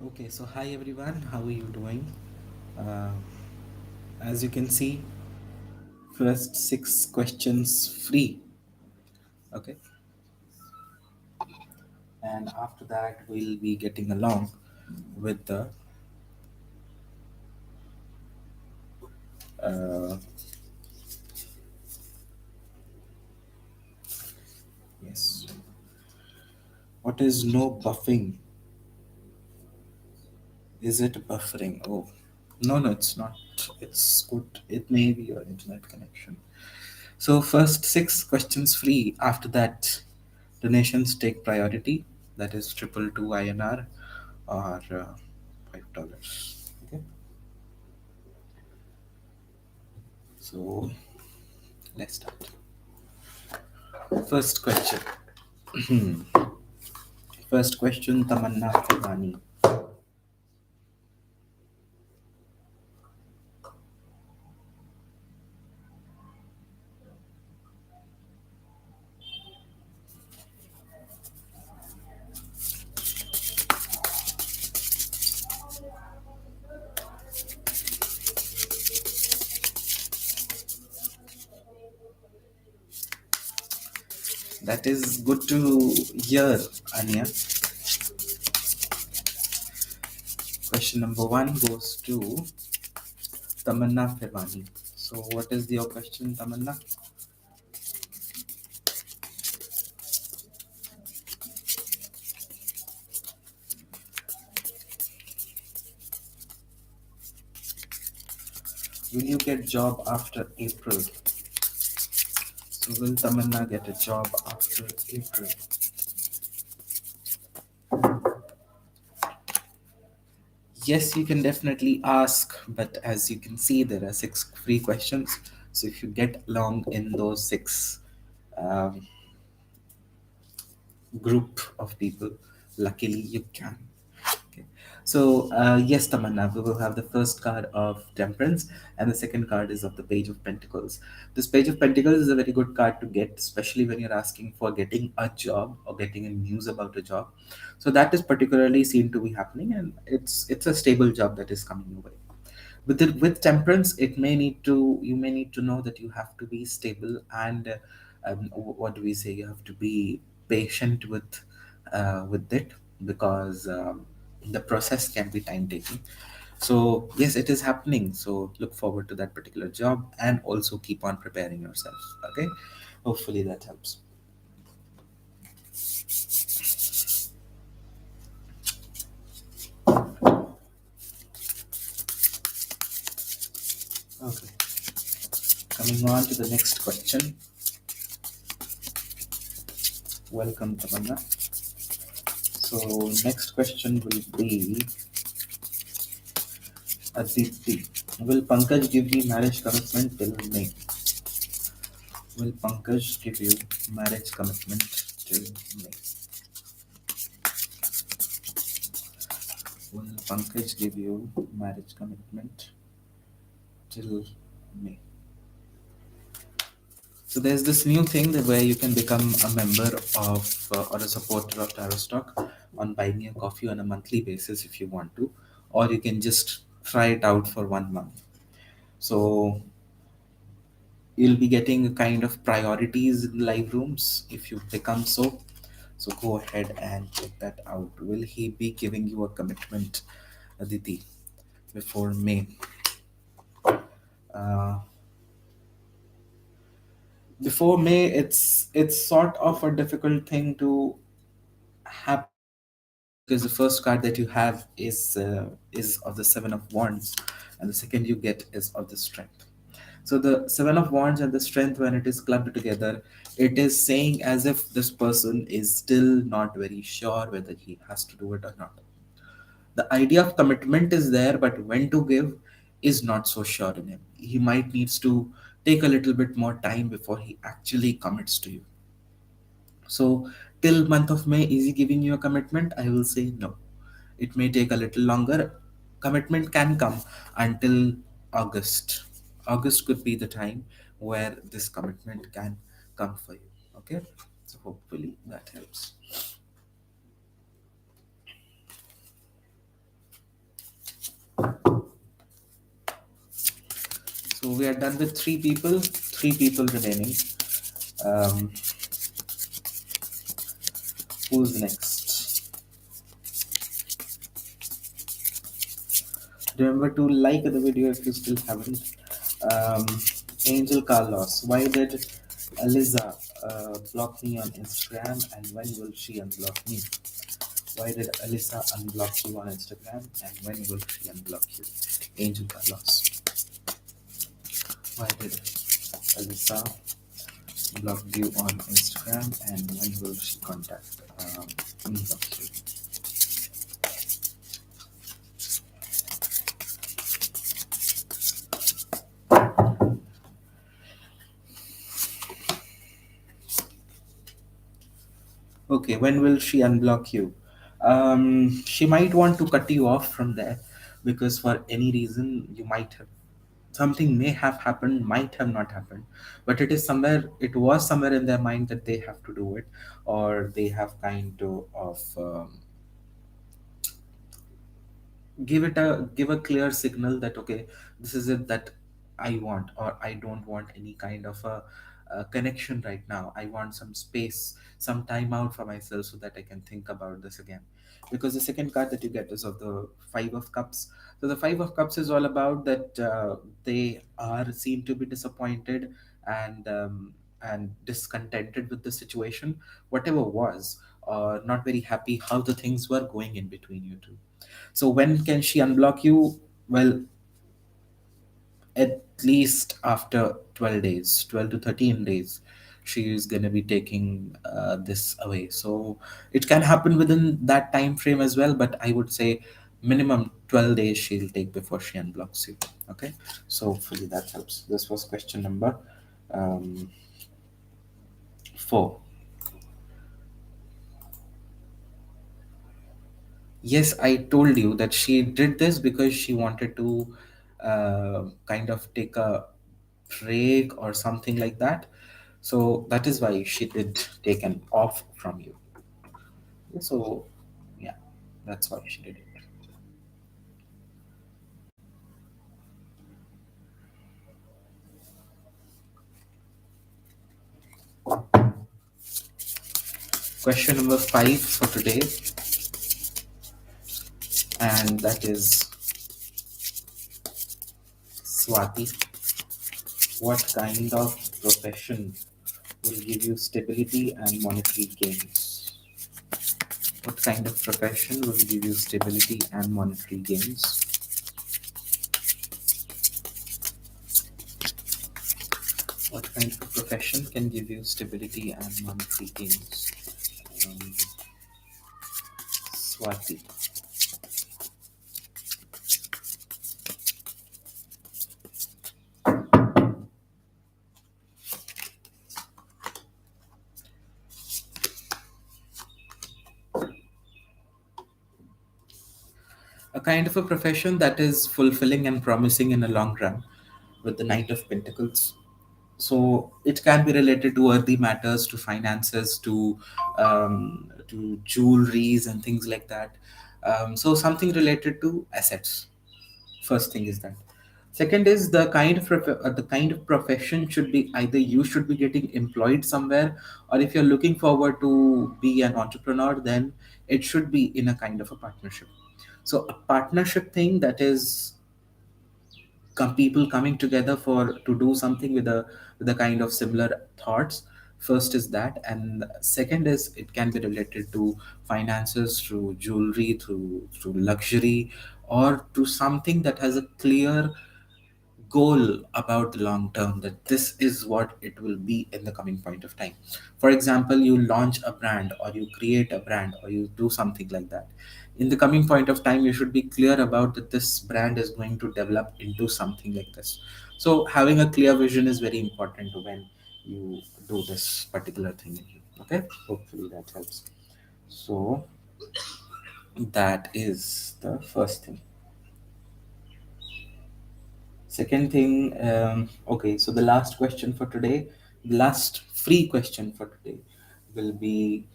Okay, so hi everyone, how are you doing? Uh, as you can see, first six questions free. Okay, and after that, we'll be getting along with the uh, yes. What is no buffing? Is it buffering? Oh, no, it's not. It's good. It may be your internet connection. So, first six questions free. After that, donations take priority. That is triple two INR or $5. Okay. So, let's start. First question. First question, Tamanna Khurani. That is good to hear, Anya. Question number one goes to Tamanna Firwani. So, what is your question, Tamanna? Will you get job after April? So, will Tamanna get a job after April? Yes, you can definitely ask, but as you can see, there are six free questions. So, if you get along in those six um, group of people, luckily you can. Okay. So, yes, Tamanna, we will have the first card of Temperance, and the second card is of the Page of Pentacles. This Page of Pentacles is a very good card to get, especially when you're asking for getting a job or getting a news about a job. So that is particularly seen to be happening, and it's a stable job that is coming your way. With Temperance, it may need to you may need to know that you have to be stable and what do we say? You have to be patient with it because the process can be time taking. So yes, it is happening. So look forward to that particular job and also keep on preparing yourself. Okay, hopefully that helps. Okay, coming on to the next question. Welcome, Tamanna. So next question will be Aditi. Will Pankaj give me marriage commitment till May? Will Pankaj give you marriage commitment till May? Will Pankaj give you marriage commitment till May? So there's this new thing that where you can become a member of or a supporter of Tarot Stock on Buy Me a Coffee on a monthly basis if you want to, or you can just try it out for 1 month. So you'll be getting a kind of priorities in live rooms if you become so. So go ahead and check that out. Will he be giving you a commitment, Aditi, before May? Uh, Before May, it's sort of a difficult thing to happen because the first card that you have is of the Seven of Wands, and the second you get is of the Strength. So the Seven of Wands and the Strength, when it is clubbed together, it is saying as if this person is still not very sure whether he has to do it or not. The idea of commitment is there, but when to give is not so sure in him. He might needs to take a little bit more time before he actually commits to you. So till month of May, is he giving you a commitment? I will say no. It may take a little longer. Commitment can come until August. August could be the time where this commitment can come for you. Okay, so hopefully that helps. are done with three people remaining. um, who's next? Remember to like the video if you still haven't. um, Angel Carlos, why did Eliza block me on Instagram, and when will she unblock me? Why did Alyssa unblock you on Instagram, and when will she unblock you? Angel Carlos. Why did Alyssa block you on Instagram, and when will she unblock you? Okay, when will she unblock you? She might want to cut you off from there because for any reason you might have something may have happened, might have not happened, but it was somewhere in their mind that they have to do it, or they have kind of give a clear signal that okay, this is it that I want, or I don't want any kind of a connection right now. I want some space, some time out for myself so that I can think about this again. Because the second card that you get is of the Five of Cups. So the Five of Cups is all about that they are seem to be disappointed and discontented with the situation, whatever was, or not very happy how the things were going in between you two. So when can she unblock you? Well, at least after 12 days, 12 to 13 days, she is going to be taking this away. So it can happen within that time frame as well, but I would say minimum 12 days she'll take before she unblocks you. Okay, so hopefully that helps. This was question number um, 4. Yes, I told you that she did this because she wanted to kind of take a break or something like that. So that is why she did take an off from you. So yeah, that's why she did it. Question number 5 for today, and that is Swati. What kind of profession will give you stability and monetary gains? What kind of profession will give you stability and monetary gains? What kind of profession can give you stability and monetary gains? Um, Swati. A kind of a profession that is fulfilling and promising in a long run, with the Knight of Pentacles. So it can be related to earthy matters, to finances, to jewelries and things like that. So something related to assets. First thing is that. Second is the kind of profession should be either you should be getting employed somewhere, or if you're looking forward to be an entrepreneur, then it should be in a kind of a partnership. So a partnership thing, that is people coming together for to do something with a kind of similar thoughts. First is that, and second is it can be related to finances, through jewelry, through luxury, or to something that has a clear goal about the long term, that this is what it will be in the coming point of time. For example, you launch a brand, or you create a brand, or you do something like that. In the coming point of time, you should be clear about that this brand is going to develop into something like this. So having a clear vision is very important when you do this particular thing. Okay, hopefully that helps. So that is the first thing. Second thing, okay, so the last question for today, the last free question for today will be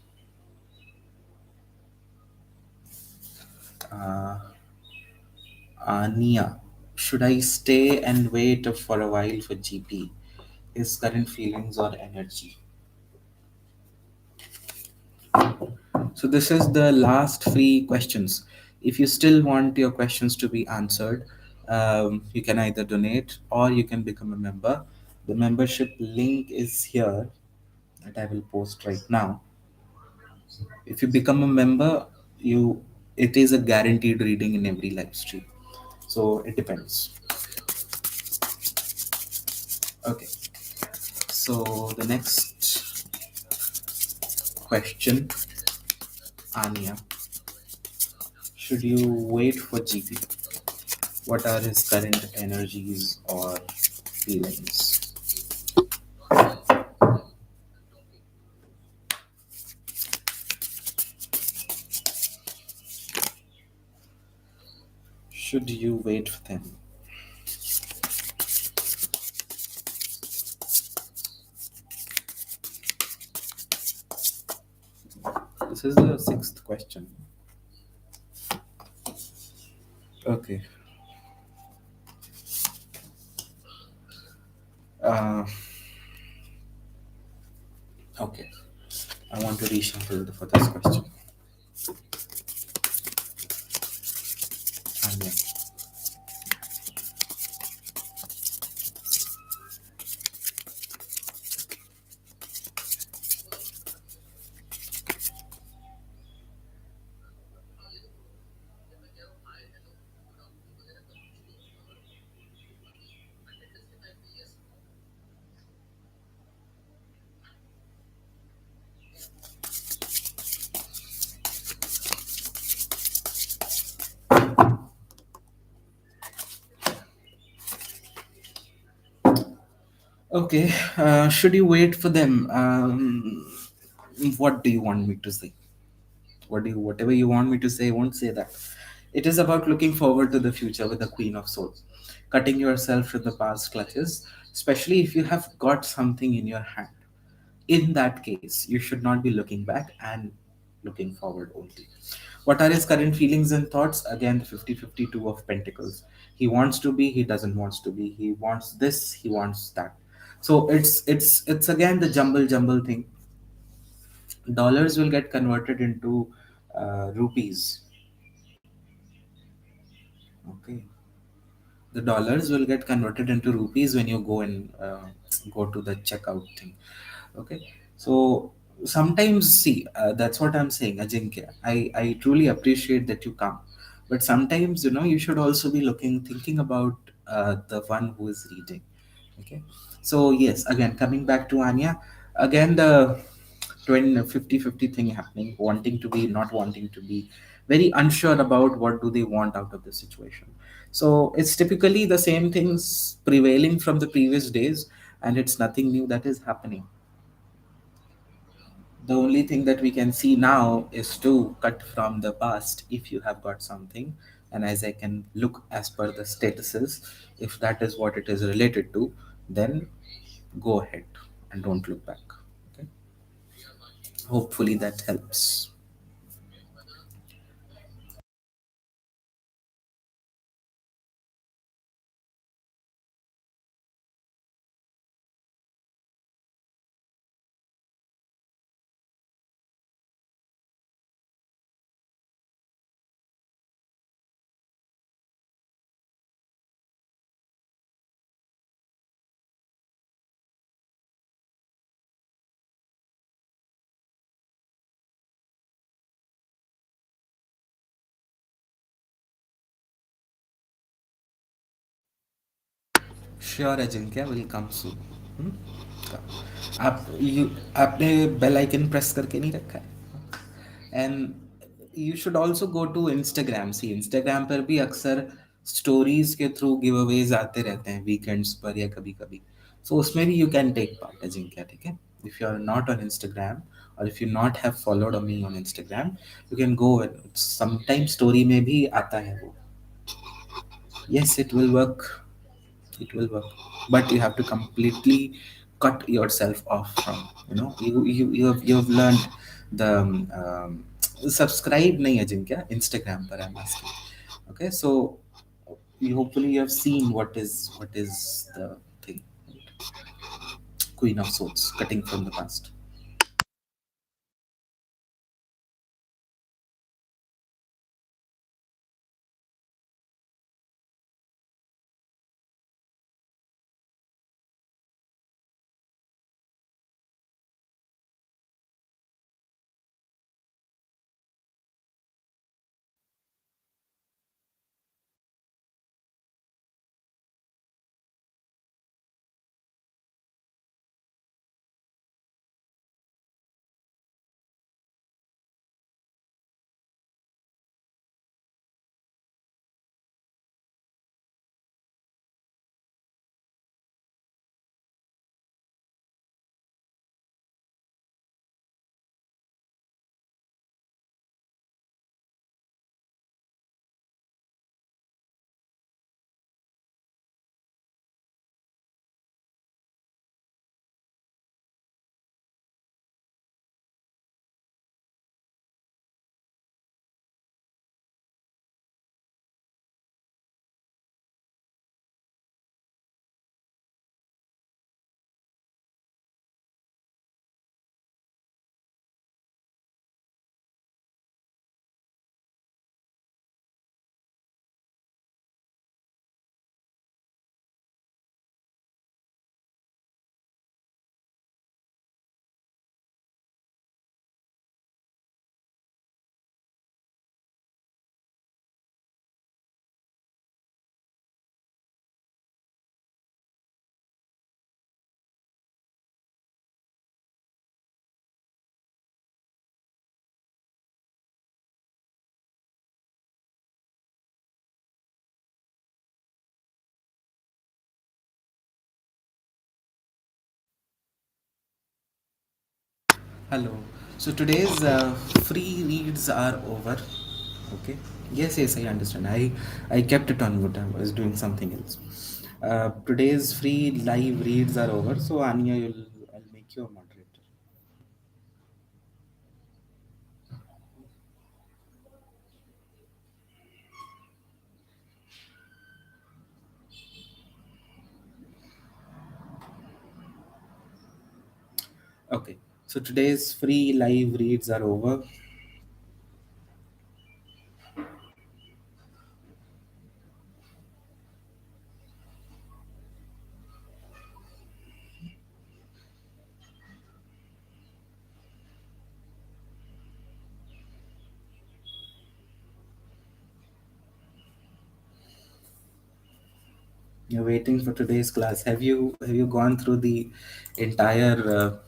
uh, Nia. Should I stay and wait for a while for GP? His current feelings or energy. So this is the last free questions. If you still want your questions to be answered, you can either donate or you can become a member. The membership link is here that I will post right now. If you become a member, you it is a guaranteed reading in every live stream. So it depends. Okay. So the next question, Anya, should you wait for GP? What are his current energies or feelings? Should you wait for them? This is the sixth question. Okay. Uh, okay. I want to reshuffle for this question. Anya. Okay. Should you wait for them? What do you want me to say? Whatever you want me to say, I won't say that. It is about looking forward to the future with the Queen of Swords, cutting yourself from the past clutches, especially if you have got something in your hand. In that case, you should not be looking back and looking forward only. What are his current feelings and thoughts? Again, the 50-52 of Pentacles. He wants to be, he doesn't wants to be. He wants this, he wants that. So it's again the jumble thing. Dollars will get converted into rupees. Okay, the dollars will get converted into rupees when you go and go to the checkout thing. Okay, so sometimes see, that's what I'm saying, Ajinkya. I truly appreciate that you come, but sometimes you should also be looking thinking about the one who is reading. Okay, so yes, again coming back to Anya, again the 50-50 thing happening, wanting to be, not wanting to be, very unsure about what do they want out of the situation. So it's typically the same things prevailing from the previous days, and it's nothing new that is happening. The only thing that we can see now is to cut from the past if you have got something, and as I can look as per the statuses, if that is what it is related to, then go ahead and don't look back. Okay, hopefully that helps. Sure Ajinkya will come soon. आप you आपने bell icon press करके नहीं रखा है. And you should also go to Instagram. See Instagram पर भी अक्सर stories के थ्रू गिव अवेज आते रहते हैं वीकेंड्स पर या कभी कभी. सो उसमें भी you can take part Ajinkya. ठीक है, if you are not on Instagram or if you not have followed me on Instagram, you can go and sometimes story में भी आता है वो. Yes, it will work. It will work, but you have to completely cut yourself off from, you have learned the subscribe नहीं है जिनका Instagram पर I'm asking. Okay, so You hopefully you have seen what is the thing. Queen of Swords, cutting from the past. Hello. So today's free reads are over. Okay. Yes, yes, I understand. I kept it on mute. I was doing something else. Today's free live reads are over. So Anya, I'll make you a moderator. Okay. So today's free live reads are over. You're waiting for today's class. Have you gone through the entire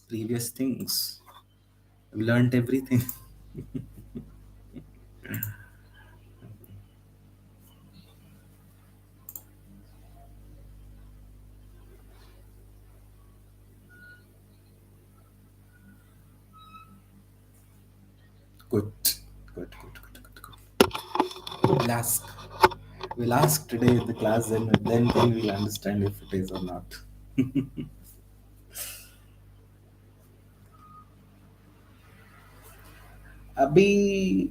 previous things? Learned everything. Good. Good. Good. Good. Good. Good. We'll ask. We'll ask today in the class, and then we'll understand if it is or not. अभी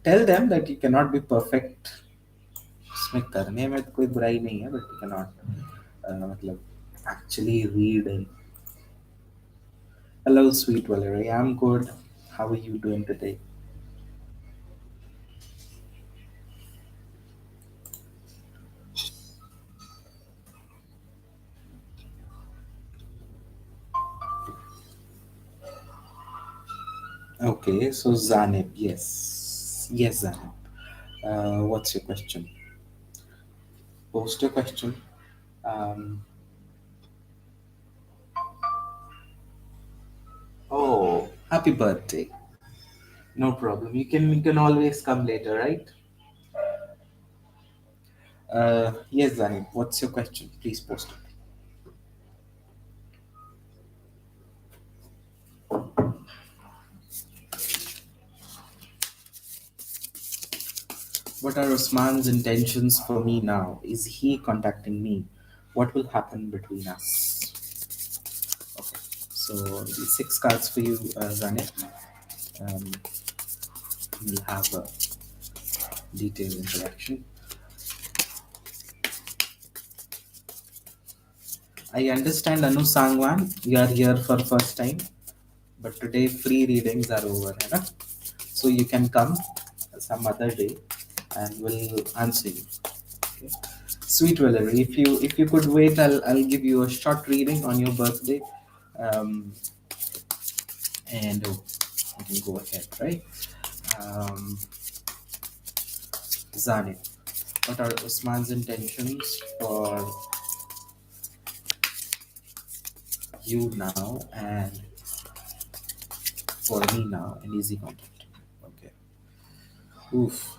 tell them that you cannot be perfect. इसमें करने में तो कोई बुराई नहीं है, but you cannot मतलब actually read and hello sweet Valerie, I'm good. How are you doing today? Okay, so Zanib, yes Zanib. What's your question? Post your question. Um, oh, happy birthday. No problem. You can always come later, right? Yes, Zanib. What's your question? Please post it. What are Usman's intentions for me now? Is he contacting me? What will happen between us? Okay. So the six cards for you, Zanib. Um, we'll have a detailed interaction. I understand, Anu Sangwan, you are here for first time, but today free readings are over, है ना? So you can come some other day, and we'll answer you. Okay? Sweet Valerie, if you could wait, I'll give you a short reading on your birthday, um, and you can go ahead, right? Um, Zane, what are Usman's intentions for you now and for me now in easy contact? Okay. Oof.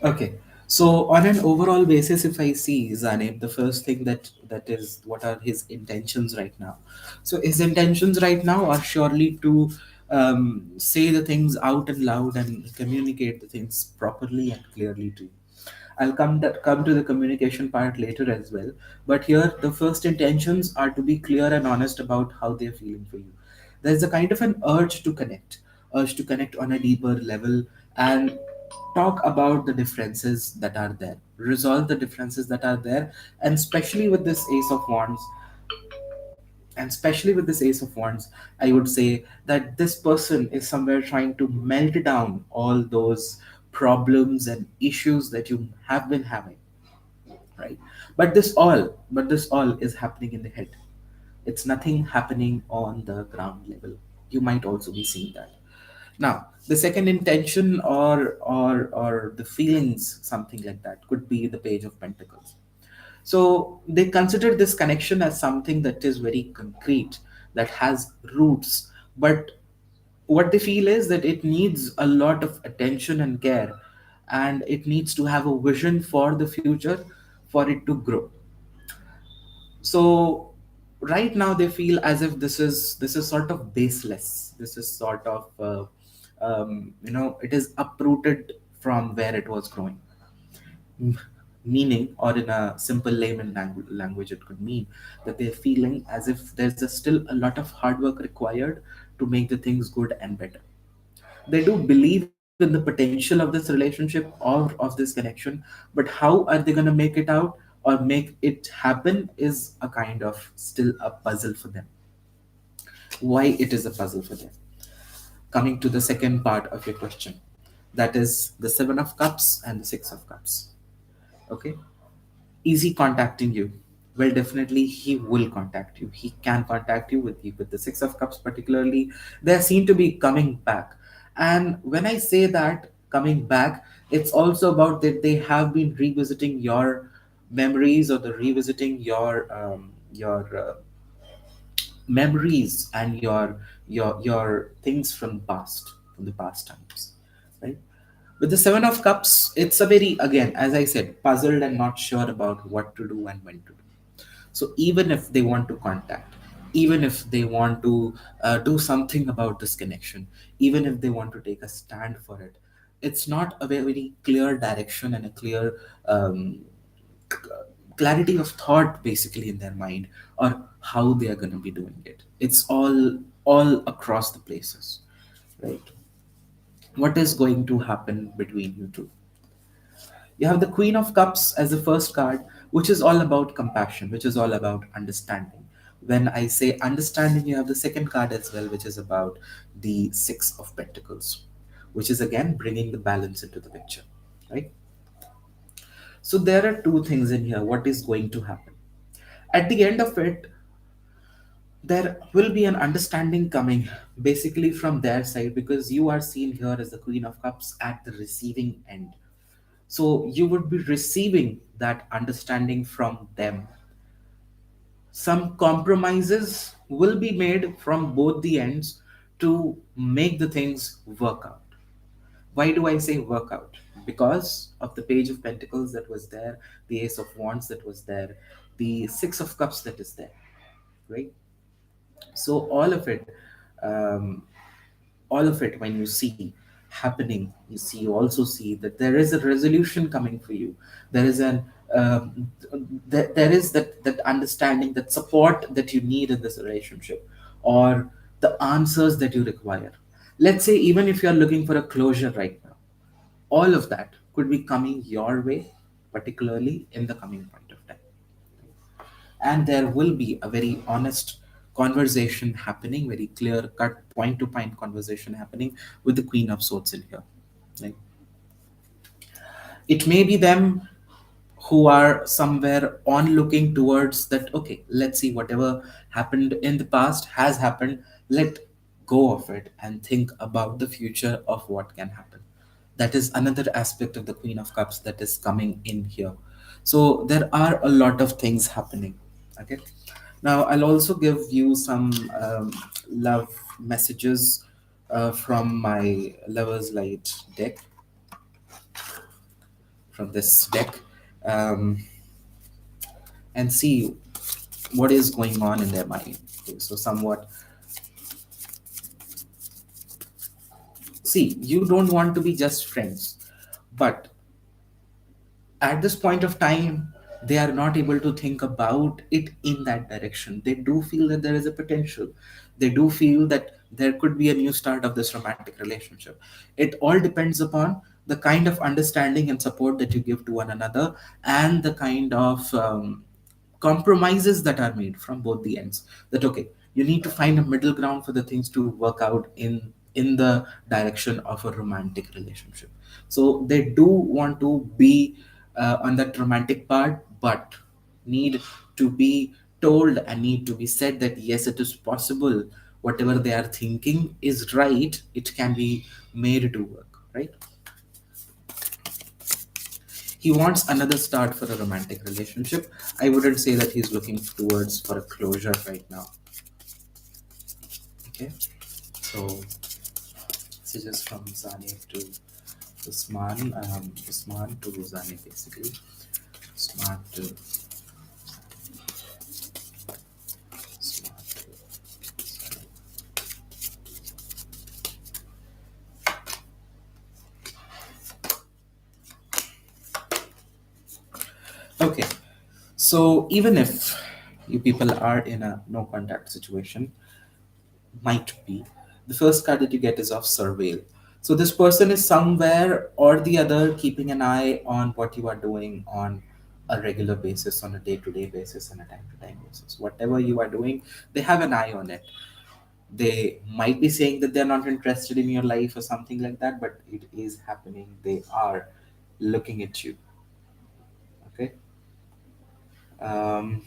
Okay. So on an overall basis, if I see Zaneb, the first thing that is what are his intentions right now. So his intentions right now are surely to say the things out and loud and communicate the things properly and clearly to you. I'll come to the communication part later as well. But here, the first intentions are to be clear and honest about how they're feeling for you. There's a kind of an urge to connect on a deeper level and talk about the differences that are there, resolve the differences that are there, and especially with this Ace of Wands, I would say that this person is somewhere trying to melt down all those problems and issues that you have been having, right? But this all is happening in the head. It's nothing happening on the ground level. You might also be seeing that. Now, the second intention or the feelings, something like that, could be the Page of Pentacles. So they consider this connection as something that is very concrete, that has roots. But what they feel is that it needs a lot of attention and care, and it needs to have a vision for the future for it to grow. So right now they feel as if this is sort of baseless. This is sort of it is uprooted from where it was growing. M- Meaning, or in a simple layman language, it could mean that they're feeling as if still a lot of hard work required to make the things good and better. They do believe in the potential of this relationship or of this connection, but how are they going to make it out or make it happen is a kind of still a puzzle for them. Why it is a puzzle for them? Coming to the second part of your question, that is the Seven of Cups and the Six of Cups. Okay. Easy contacting you. Well, definitely he will contact you. He can contact you with the Six of Cups particularly. They seem to be coming back, and when I say that coming back, it's also about that they have been revisiting your memories, or the revisiting your memories and your things from the past times, right? With the Seven of Cups, it's a very, again, as I said, puzzled and not sure about what to do and when to do. So even if they want to contact, even if they want to do something about this connection, even if they want to take a stand for it, it's not a very clear direction and a clear clarity of thought basically in their mind, or how they are going to be doing it. It's all across the places, right? What is going to happen between you two? You have the Queen of Cups as the first card, which is all about compassion, which is all about understanding. When I say understanding, you have the second card as well, which is about the Six of Pentacles, which is again bringing the balance into the picture, right? So there are two things in here. What is going to happen? At the end of it, there will be an understanding coming basically from their side, because you are seen here as the Queen of Cups at the receiving end. So you would be receiving that understanding from them. Some compromises will be made from both the ends to make the things work out. Why do I say work out? Because of the Page of Pentacles that was there, the Ace of Wands that was there, the Six of Cups that is there, right? So um, all of it when you see. happening, you also see that there is a resolution coming for you. There is an there is that understanding, that support that you need in this relationship, or the answers that you require. Let's say even if you are looking for a closure right now, all of that could be coming your way, particularly in the coming point of time. And there will be a very honest conversation happening, very clear cut, point to point conversation happening with the Queen of Swords in here. Like, it may be them who are somewhere on looking towards that, okay, let's see, whatever happened in the past has happened, let go of it and think about the future of what can happen. That is another aspect of the Queen of Cups that is coming in here. So there are a lot of things happening. Okay, now I'll also give you some love messages from my Lover's Light deck, from this deck, um, and see what is going on in their mind. Okay, so somewhat, see, you don't want to be just friends, but at this point of time they are not able to think about it in that direction. They do feel that there is a potential. They do feel that there could be a new start of this romantic relationship. It all depends upon the kind of understanding and support that you give to one another, and the kind of compromises that are made from both the ends. That, okay, you need to find a middle ground for the things to work out in the direction of a romantic relationship. So they do want to be on that romantic part, but need to be told and need to be said that yes, it is possible. Whatever they are thinking is right, it can be made to work, right? He wants another start for a romantic relationship. I wouldn't say that he's looking towards for a closure right now. Okay, so messages from Zane to Usman, Usman to Zane basically. Usman to Usman to. Okay, so even if you people are in a no contact situation, might be, the first card that you get is of Surveil. So this person is somewhere or the other keeping an eye on what you are doing on a regular basis, on a day-to-day basis, and a time-to-time basis. Whatever you are doing, they have an eye on it. They might be saying that they're not interested in your life or something like that, but it is happening. They are looking at you. Okay. Um,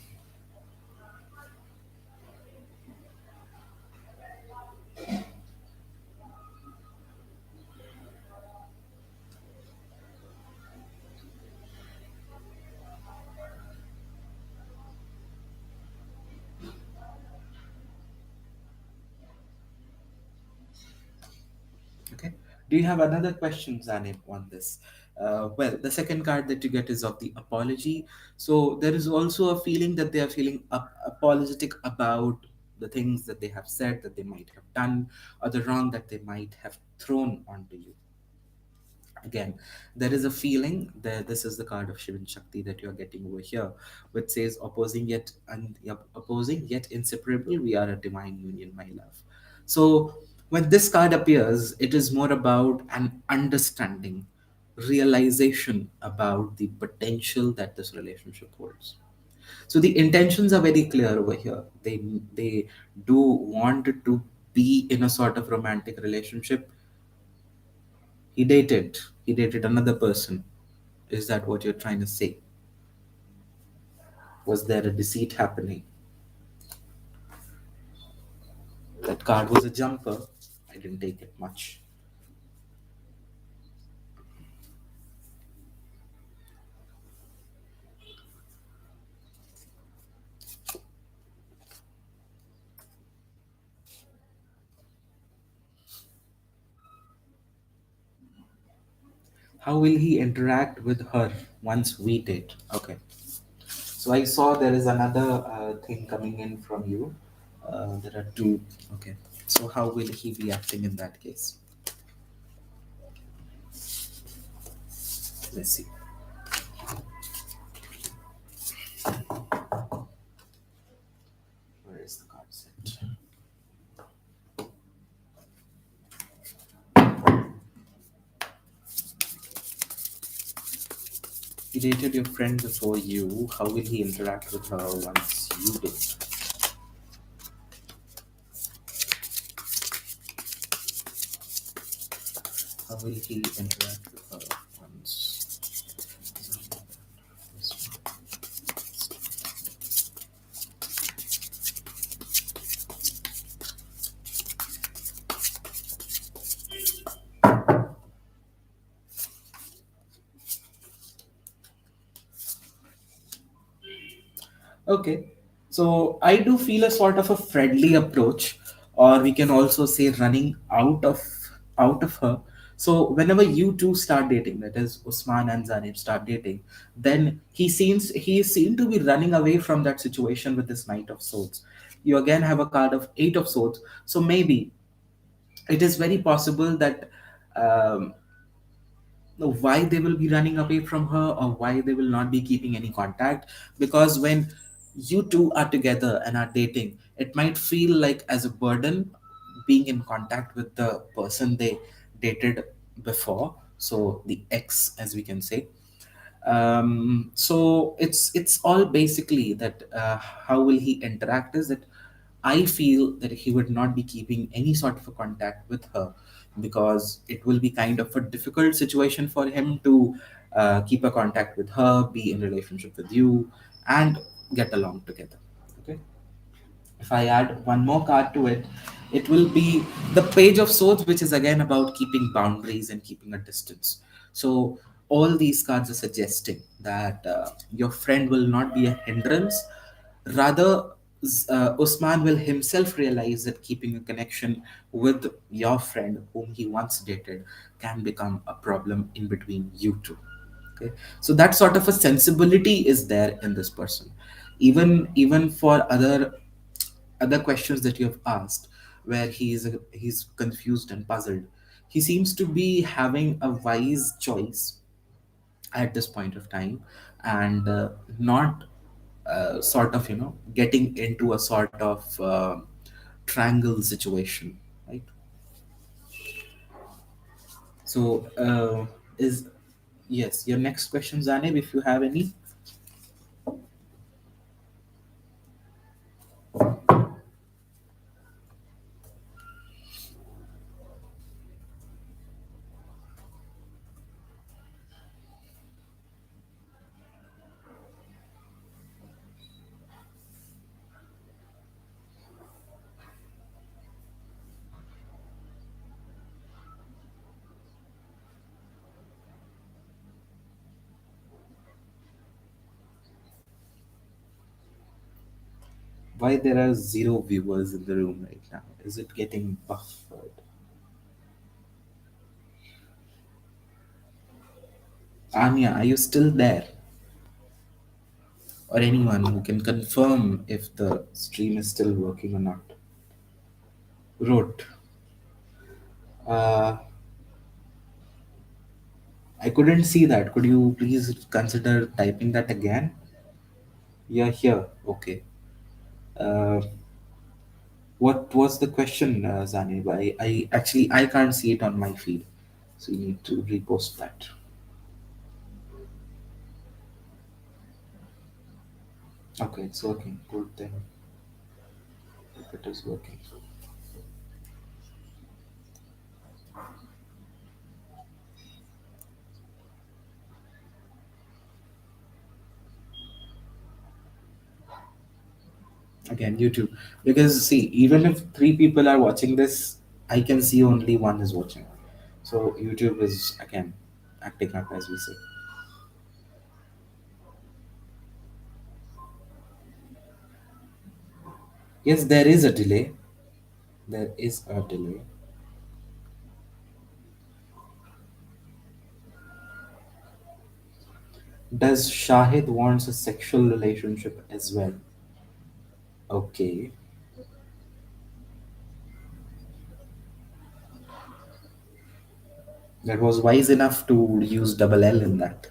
Okay. Do you have another question, Zanib, on this? Well, the second card that you get is of the apology. So there is also a feeling that they are feeling apologetic about the things that they have said, that they might have done, or the wrong that they might have thrown onto you. Again, there is a feeling that this is the card of Shivan Shakti that you are getting over here, which says opposing yet opposing yet inseparable. We are a divine union, my love. So when this card appears, it is more about an understanding, realization about the potential that this relationship holds. So the intentions are very clear over here. They do want to be in a sort of romantic relationship. He dated another person. Is that what you're trying to say? Was there a deceit happening? That card was a jumper. I didn't take it much. How will he interact with her once we date? Okay. So I saw there is another thing coming in from you. There are two. Okay. So how will he be acting in that case? Let's see. Where is the card set? He dated your friend before you. How will he interact with her once you date? How will he interact with her once? Okay. So I do feel a sort of a friendly approach, or we can also say running out of her. So whenever you two start dating, that is Usman and Zanib start dating, then he seemed to be running away from that situation with this Knight of Swords. You again have a card of Eight of Swords. So maybe it is very possible that um, why they will be running away from her, or why they will not be keeping any contact, because when you two are together and are dating, it might feel like as a burden being in contact with the person they dated before, so the ex, as we can say. So it's all basically that how will he interact is that I feel that he would not be keeping any sort of a contact with her, because it will be kind of a difficult situation for him to keep a contact with her, be in relationship with you, and get along together. Okay. If I add one more card to it, it will be the Page of Swords, which is again about keeping boundaries and keeping a distance. So, all these cards are suggesting that your friend will not be a hindrance. Rather, Usman will himself realize that keeping a connection with your friend, whom he once dated, can become a problem in between you two. Okay, so that sort of a sensibility is there in this person. Even for other questions that you have asked, where he's confused and puzzled, he seems to be having a wise choice at this point of time, and not sort of getting into a sort of triangle situation, right? So is yes, your next question, Zaneb, if you have any. Why there are zero viewers in the room right now? Is it getting buffered? Anya, are you still there? Or anyone who can confirm if the stream is still working or not? Wrote. Uh, I couldn't see that. Could you please consider typing that again? You're here. Okay. Uh, what was the question, Zanib? I actually I can't see it on my feed, so you need to repost that. Okay, it's working. Good then. If it is working. Again, YouTube. Because see, even if three people are watching this, I can see only one is watching. So YouTube is again acting up, as we say. Yes, there is a delay. There is a delay. Does Shahid wants a sexual relationship as well? Okay. that was wise enough to use double L in that.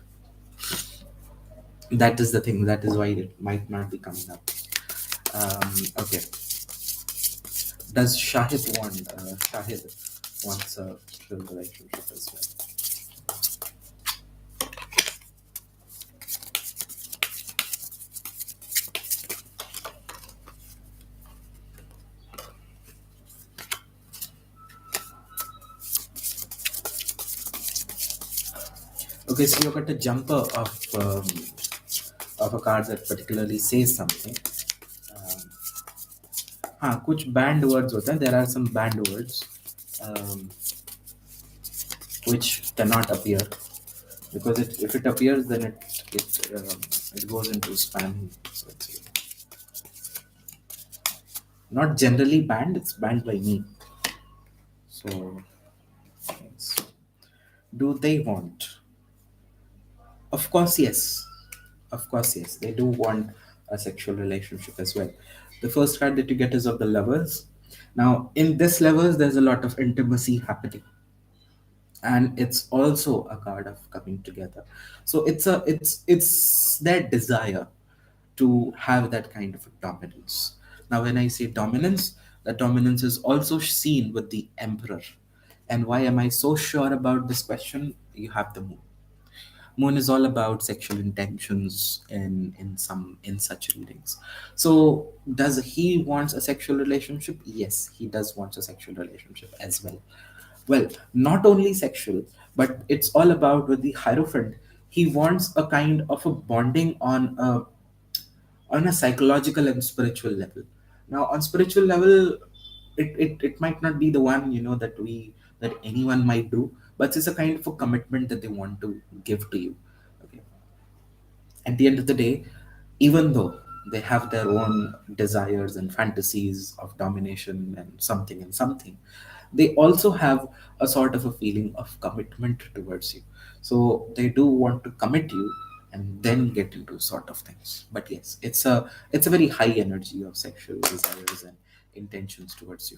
That is the thing. That is why it might not be coming up. Okay. Does Shahid wants a real relationship as well? Okay, so you got a jumper of a card that particularly says something. Um, हाँ कुछ banned words होते हैं. There are some banned words um, which cannot appear because if it appears then it goes into spam. So it's not generally banned. It's banned by me. So yes. Do they want? Of course, yes. Of course, yes. They do want a sexual relationship as well. The first card that you get is of the lovers. Now, in this lovers, there's a lot of intimacy happening, and it's also a card of coming together. So it's their desire to have that kind of a dominance. Now, when I say dominance, the dominance is also seen with the emperor. And why am I so sure about this question? You have the moon. Moon is all about sexual intentions in such readings. So does he wants a sexual relationship? Yes, he does want a sexual relationship as well. Well, not only sexual, but it's all about with the Hierophant. He wants a kind of a bonding on a psychological and spiritual level. Now on spiritual level, it might not be the one that anyone might do, but it's a kind of a commitment that they want to give to you. Okay, at the end of the day, even though they have their own desires and fantasies of domination and something, they also have a sort of a feeling of commitment towards you. So they do want to commit you and then get into sort of things. But yes, it's a very high energy of sexual desires and intentions towards you.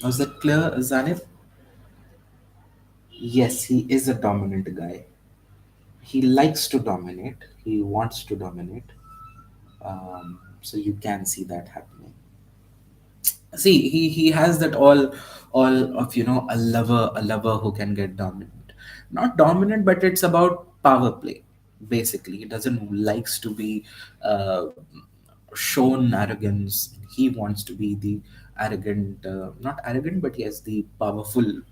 Was that clear, Zanif? Yes, he is a dominant guy. He likes to dominate. He wants to dominate. So you can see that happening. See, he has that all of a lover who can get dominant, not dominant, but it's about power play. Basically, he doesn't likes to be uh, shown arrogance. He wants to be the arrogant, not arrogant, but yes, the powerful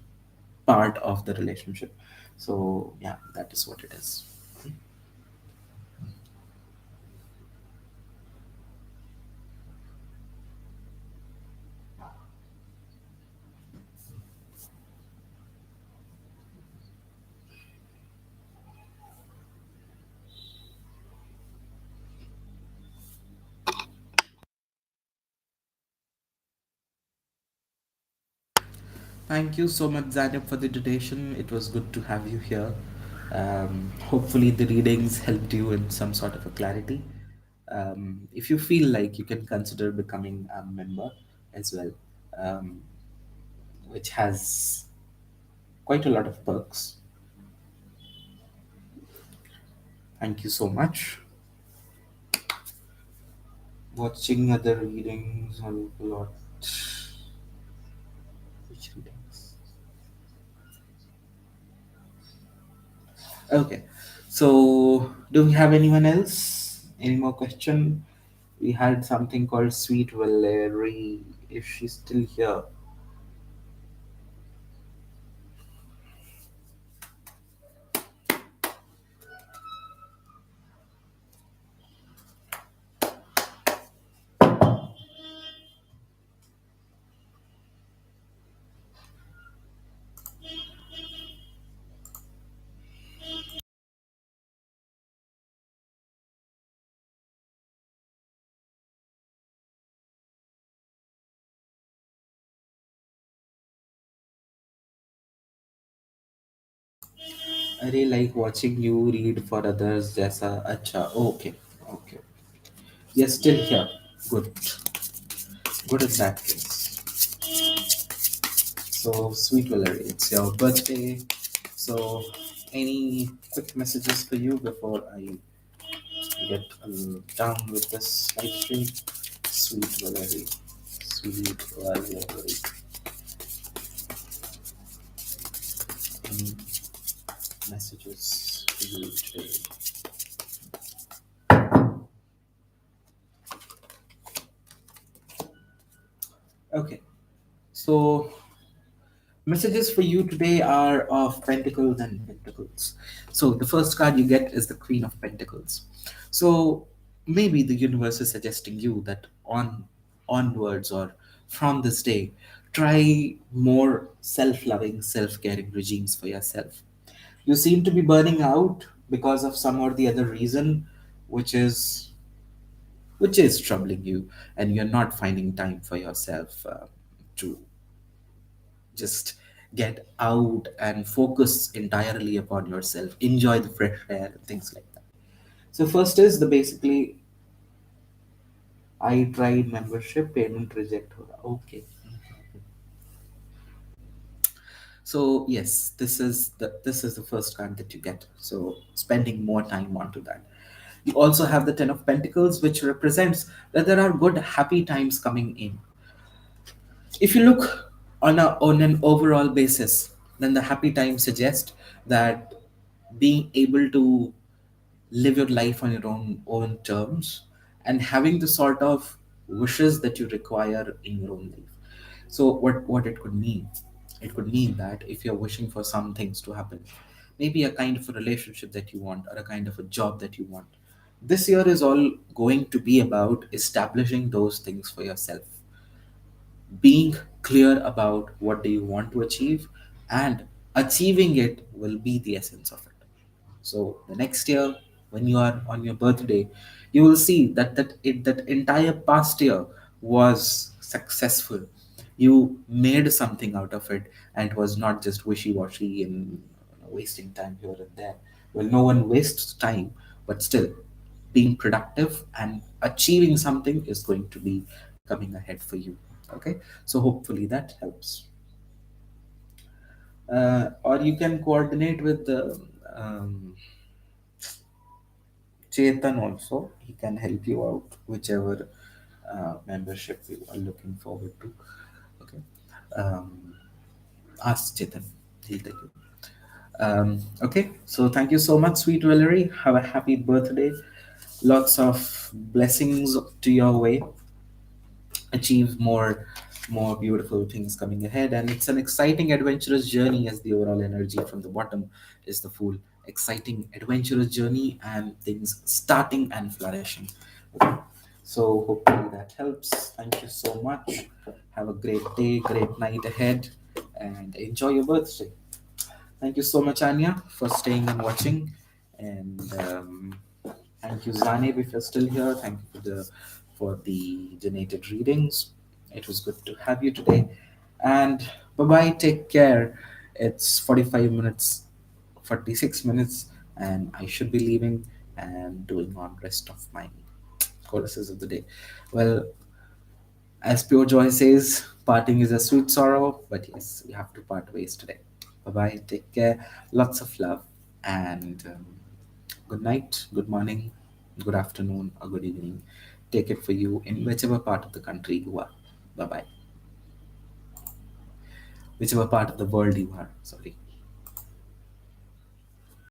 part of the relationship. So yeah, that is what it is. Thank you so much, Zainab, for the donation. It was good to have you here. Hopefully, the readings helped you in some sort of a clarity. If you feel like, you can consider becoming a member as well, um, which has quite a lot of perks. Thank you so much. Watching other readings on a lot. Which readings? Okay. So, do we have anyone else? Any more question? We had something called Sweet Valerie. If she's still here, I really like watching you read for others. Jaisa, acha. Okay, okay. You're still here. Good, good in that case. So, sweet Valerie, it's your birthday. So, any quick messages for you before I get down with this live stream? Sweet Valerie, sweet Valerie. Any messages for you today? Okay, so messages for you today are of Pentacles and Pentacles. So the first card you get is the Queen of Pentacles. So maybe the universe is suggesting you that onwards or from this day, try more self-loving, self-caring regimes for yourself. You seem to be burning out because of some or the other reason, which is which is troubling you, and you're not finding time for yourself to just get out and focus entirely upon yourself, enjoy the fresh air and things like that. So first is the basically, I tried membership payment reject okay. So yes, this is the first card that you get, so spending more time onto that. You also have the 10 of Pentacles, which represents that there are good happy times coming in. If you look on an overall basis, then the happy times suggest that being able to live your life on your own terms and having the sort of wishes that you require in your own life. So what it could mean, it could mean that if you're wishing for some things to happen, maybe a kind of a relationship that you want or a kind of a job that you want, this year is all going to be about establishing those things for yourself, being clear about what do you want to achieve, and achieving it will be the essence of it. So the next year, when you are on your birthday, you will see that entire past year was successful. You made something out of it, and it was not just wishy-washy and wasting time here and there. Well, no one wastes time, but still, being productive and achieving something is going to be coming ahead for you. Okay, so hopefully that helps. Or you can coordinate with the Chetan also. He can help you out, whichever membership you are looking forward to. Okay. Um, Ask Chetan. He'll tell you. Okay. So thank you so much, sweet Valerie. Have a happy birthday. Lots of blessings to your way. Achieve more beautiful things coming ahead, and it's an exciting adventurous journey, as the overall energy from the bottom is the Fool. Exciting adventurous journey and things starting and flourishing. Okay. So hopefully that helps. Thank you so much. Have a great day, great night ahead, and enjoy your birthday. Thank you so much, Anya, for staying and watching. And thank you, Zaneb, if you're still here. Thank you for the donated readings. It was good to have you today. And bye bye. Take care. It's 45 minutes, 46 minutes, and I should be leaving and doing on rest of my choruses of the day. Well, as Pure Joy says, parting is a sweet sorrow, but yes, we have to part ways today. Bye bye. Take care. Lots of love. And good night, good morning, good afternoon, or good evening. Take it for you in whichever part of the country you are. Bye bye. Whichever part of the world you are. Sorry.